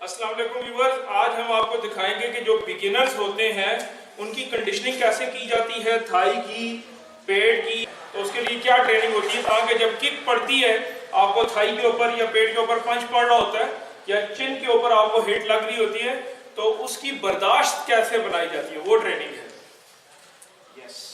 अस्सलाम वालेकुम व्यूअर्स, आज हम आपको दिखाएंगे कि जो बिगिनर्स होते हैं उनकी कंडीशनिंग कैसे की जाती है, थाई की, पेट की। तो उसके लिए क्या ट्रेनिंग होती है ताकि जब किक पड़ती है आपको थाई के ऊपर या पेट के ऊपर पंच पड़ रहा होता है या चिन के ऊपर आपको हिट लग रही होती है तो उसकी बर्दाश्त कैसे बनाई जाती है, वो ट्रेनिंग है। Yes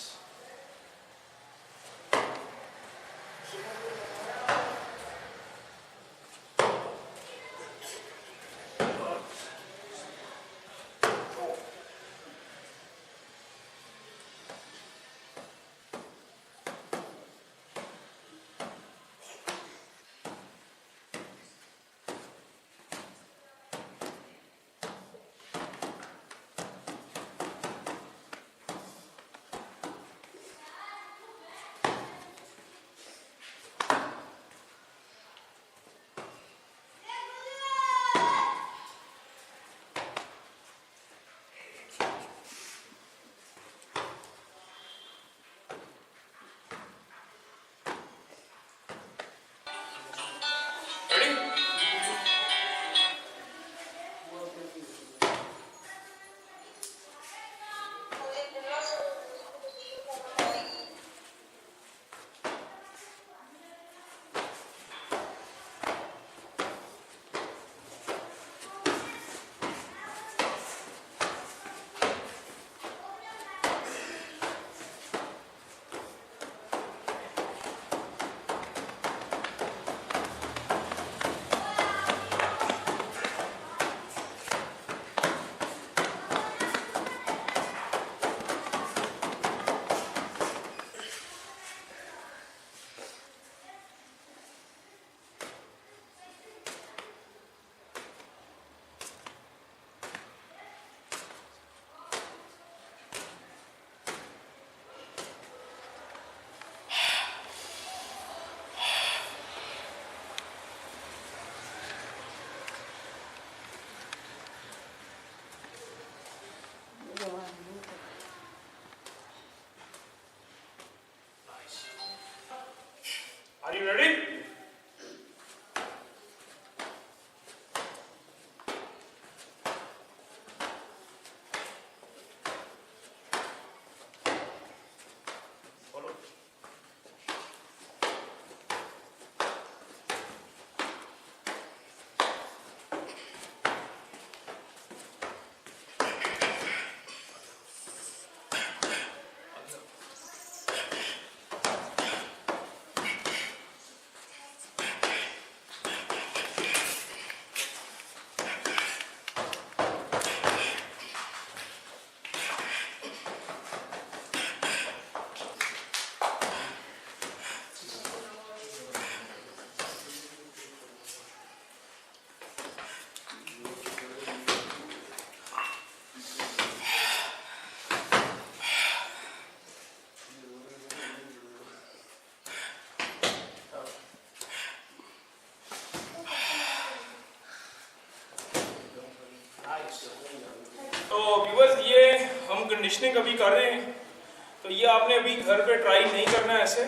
Are you ready? तो व्यूअर्स, ये हम कंडीशनिंग अभी कर रहे हैं, तो ये आपने अभी घर पे ट्राई नहीं करना है ऐसे,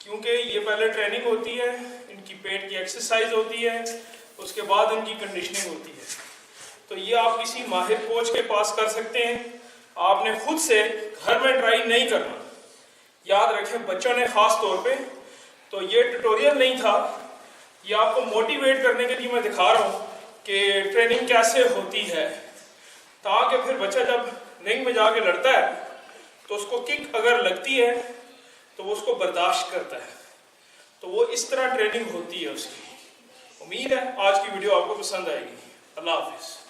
क्योंकि ये पहले ट्रेनिंग होती है, इनकी पेट की एक्सरसाइज होती है, उसके बाद इनकी कंडीशनिंग होती है। तो ये आप किसी माहिर कोच के पास कर सकते हैं, आपने खुद से घर में ट्राई नहीं करना। याद रखें, बच्चों ने खास तौर पे, तो ये ट्यूटोरियल नहीं था, ये आपको मोटिवेट करने के लिए मैं दिखा रहा हूँ कि ट्रेनिंग कैसे होती है, ताकि फिर बच्चा जब रिंग में जाके लड़ता है तो उसको किक अगर लगती है तो वो उसको बर्दाश्त करता है। तो वो इस तरह ट्रेनिंग होती है उसकी। उम्मीद है आज की वीडियो आपको पसंद आएगी। अल्लाह हाफिज़।